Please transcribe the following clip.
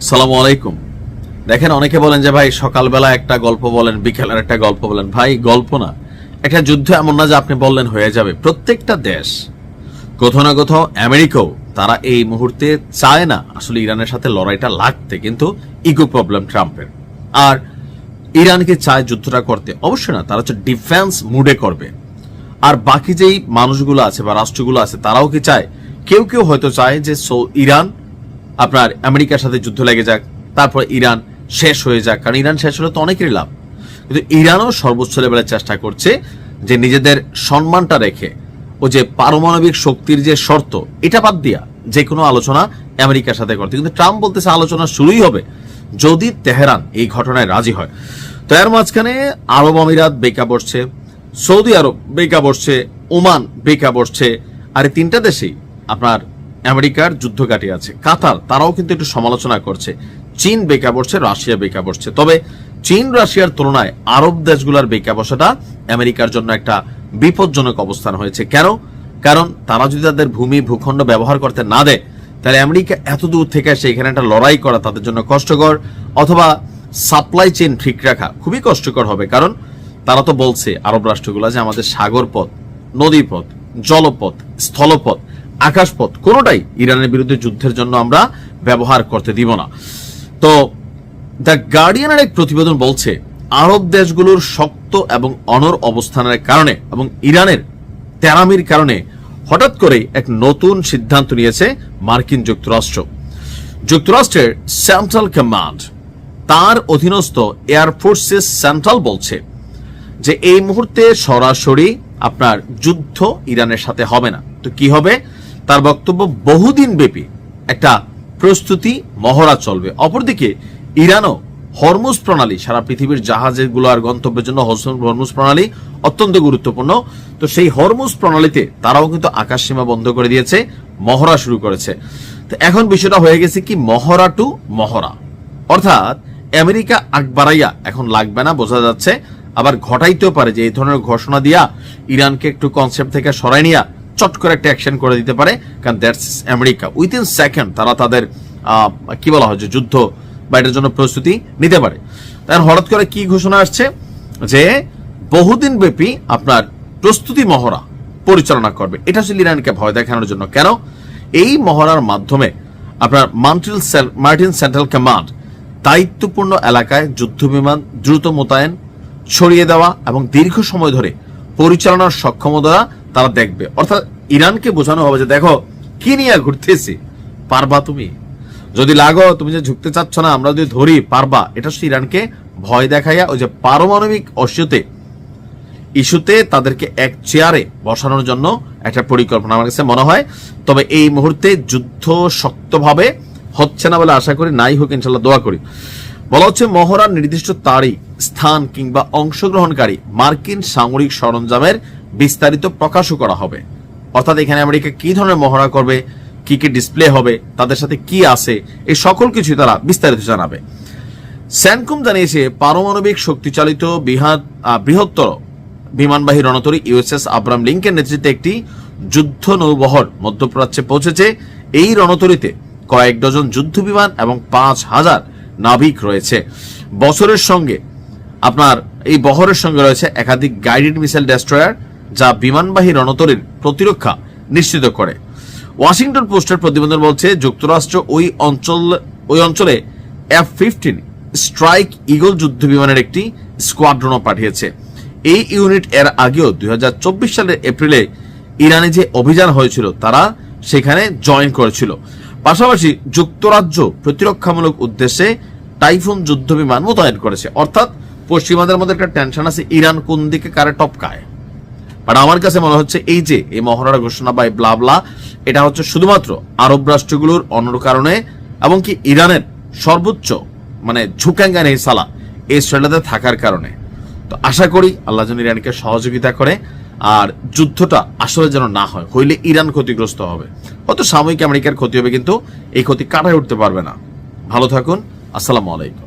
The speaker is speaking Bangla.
সালামু আলাইকুম। দেখেন, অনেকে বলেন যে ভাই সকালবেলা একটা গল্প বলেন, বিকেলের একটা গল্প বলেন। ভাই গল্প না, একটা যুদ্ধ এমন না যে আপনি বললেন হয়ে যাবে। প্রত্যেকটা দেশ কোথাও না কোথাও, আমেরিকাও তারা এই মুহূর্তে চায় না আসলে ইরানের সাথে লড়াইটা লাগতে, কিন্তু ইগো প্রবলেম ট্রাম্পের। আর ইরানকে চায় যুদ্ধটা করতে, অবশ্যই না, তারা হচ্ছে ডিফেন্স মুডে করবে। আর বাকি যেই মানুষগুলো আছে বা রাষ্ট্রগুলো আছে তারাও কি চায়? কেউ কেউ হয়তো চায় যে ইরান আপনার আমেরিকার সাথে যুদ্ধ লেগে যাক, তারপর ইরান শেষ হয়ে যাক, কারণ ইরান শেষ হলে তো অনেকেরই লাভ। কিন্তু ইরানও সর্বোচ্চ লেভেলে চেষ্টা করছে যে নিজেদের সম্মানটা রেখে ও যে পারমাণবিক শক্তির যে শর্ত, এটা বাদ দিয়া যে কোনো আলোচনা আমেরিকার সাথে করতে। কিন্তু ট্রাম্প বলতেছে আলোচনা শুরুই হবে যদি তেহরান এই ঘটনায় রাজি হয়। তো এর মাঝখানে আরব আমিরাত বেকা বসছে, সৌদি আরব বেকা বসছে, ওমান বেকা বসছে। আর এই তিনটা দেশেই আপনার আমেরিকার যুদ্ধ কাটিয়ে আছে। কাতার তারাও কিন্তু একটু সমালোচনা করছে। চীন বেকা বসছে, রাশিয়া বেকা বসছে। তবে চীন রাশিয়ার তুলনায় আরব দেশগুলোর বেকা বসাটা আমেরিকার জন্য একটা বিপজ্জনক অবস্থান হয়েছে। কেন? কারণ তারা যদি তাদের ভূমি ভূখণ্ড ব্যবহার করতে না দেয়, তাহলে আমেরিকা এত দূর থেকে সেখানে একটা লড়াই করা তাদের জন্য কষ্টকর, অথবা সাপ্লাই চেইন ঠিক রাখা খুবই কষ্টকর হবে। কারণ তারা তো বলছে আরব রাষ্ট্রগুলো যে আমাদের সাগর পথ, নদী পথ, জলপথ, স্থলপথ, আকাশপথ কোনোটাই ইরানের বিরুদ্ধে যুদ্ধের জন্য আমরা ব্যবহার করতে দিব না। তো দ্য গার্ডিয়ানের এক প্রতিবেদন বলছে আরব দেশগুলোর শক্ত এবং অনড় অবস্থানের কারণে এবং ইরানের তেরামির কারণে হঠাৎ করে এক নতুন সিদ্ধান্ত নিয়েছে মার্কিন যুক্তরাষ্ট্র। যুক্তরাষ্ট্রের সেন্ট্রাল কমান্ড, তার অধীনস্থ এয়ারফোর্সেস সেন্ট্রাল বলছে যে এই মুহূর্তে সরাসরি আপনার যুদ্ধ ইরানের সাথে হবে না। তো কি হবে? তার বক্তব্য বহুদিন ব্যাপী একটা প্রস্তুতি মহড়া চলবে। অপরদিকে ইরানও হরমুজ প্রণালী, সারা পৃথিবীর জাহাজগুলো আর গন্তব্যের জন্য হরমুজ প্রণালী অত্যন্ত গুরুত্বপূর্ণ। তো সেই হরমুজ প্রণালীতে তারাও কিন্তু আকাশ সীমা বন্ধ করে দিয়েছে, মহড়া শুরু করেছে। তো এখন বিষয়টা হয়ে গেছে কি মহড়া টু মহড়া, অর্থাৎ আমেরিকা আগ বাড়াইয়া এখন লাগবে না, বোঝা যাচ্ছে। আবার ঘটাইতেও পারে যে এই ধরনের ঘোষণা দিয়া ইরানকে একটু কনসেপ্ট থেকে সরাই নিয়া চট করে একটা অ্যাকশন করে দিতে পারে। কারণ দ্যাটস আমেরিকা, উইথিন সেকেন্ড তারা তাদের কি বলা হয় যে যুদ্ধ বা এটার জন্য প্রস্তুতি নিতে পারে। তার হঠাৎ করে কি ঘোষণা আসছে যে বহুদিন ব্যাপী আপনার প্রস্তুতি মহড়া পরিচালনা করবে। এটা হচ্ছে ইরানকে ভয় দেখানোর জন্য। কেন? এই মহড়ার মাধ্যমে আপনার মার্টিন সেন্ট্রাল কমান্ড দায়িত্বপূর্ণ এলাকায় যুদ্ধ বিমান দ্রুত মোতায়েন, ছড়িয়ে দেওয়া এবং দীর্ঘ সময় ধরে পরিচালনার সক্ষমতা তারা দেখবে। অর্থাৎ ইরানকে বোঝানো হবে যে দেখো কি নিয়ে ঘুরতেছি, পারবা তুমি, যদি লাগো, তুমি যে ঝুঁকতে চাচ্ছ না, আমরা যদি ধরি পারবা। এটা হচ্ছে ইরানকে ভয় দেখাইয়া ওই যে পারমাণবিক ইস্যুতে তাদেরকে এক চেয়ারে বসানোর জন্য একটা পরিকল্পনা আমার কাছে মনে হয়। তবে এই মুহূর্তে যুদ্ধ শক্তভাবে হচ্ছে না বলে আশা করি, নাই হোক ইনশাল্লাহ দোয়া করি। বলা হচ্ছে মহড়ার নির্দিষ্ট তারিখ, স্থান কিংবা অংশগ্রহণকারী মার্কিন সামরিক সরঞ্জামের বিস্তারিত প্রকাশও করা হবে। অর্থাৎ এখানে আমেরিকা কি ধরনের মহড়া করবে, কি কি ডিসপ্লে হবে, তাদের সাথে কি আছে, এই সকল কিছু তারা বিস্তারিত জানাবে। স্যানকুম জানিয়েছে পারমাণবিক শক্তিচালিত বৃহত্তর বিমানবাহী রণতরী ইউএসএস আব্রাহাম লিঙ্কন নেতৃত্বে একটি যুদ্ধ নৌবহর মধ্যপ্রাচ্যে পৌঁছেছে। এই রণতরীতে কয়েক ডজন যুদ্ধ বিমান এবং 5,000 নাবিক রয়েছে। এই বহরের সঙ্গে রয়েছে একাধিক গাইডেড মিসাইল ডেস্ট্রয়ার, যা বিমানবাহী রণতরীর প্রতিরক্ষা নিশ্চিত করে। ওয়াশিংটন পোস্টের প্রতিবেদন বলছে যুক্তরাষ্ট্র ওই অঞ্চলে F-15 স্ট্রাইক ইগল যুদ্ধ বিমানের একটি স্কোয়াড্রনও পাঠিয়েছে। এই ইউনিট এর আগেও 2024 সালের এপ্রিলে ইরানে যে অভিযান হয়েছিল তারা সেখানে জয়েন করেছিল। পাশাপাশি যুক্তরাজ্য প্রতিরক্ষামূলক উদ্দেশ্যে টাইফুন যুদ্ধ বিমান মোতায়েন করেছে। অর্থাৎ পশ্চিমাদের মধ্যে একটা টেনশন আছে ইরান কোন দিকে কারে টপকায়। বাট আমার কাছে মনে হচ্ছে এই যে এই মহড়ার ঘোষণা বা ব্লাবলা, এটা হচ্ছে শুধুমাত্র আরব রাষ্ট্রগুলোর অন্য কারণে এবং কি ইরানের সর্বোচ্চ ঝুঁকাঙ্গা নেই সালা এই শ্রেণীতে থাকার কারণে। তো আশা করি আল্লাহ যেন ইরানকে সহযোগিতা করে আর যুদ্ধটা আসলে যেন না হয়, হইলে ইরান ক্ষতিগ্রস্ত হবে। হয়তো সাময়িক আমেরিকার ক্ষতি হবে, কিন্তু এই ক্ষতি কাটায় উঠতে পারবে না। ভালো থাকুন, আসসালামু আলাইকুম।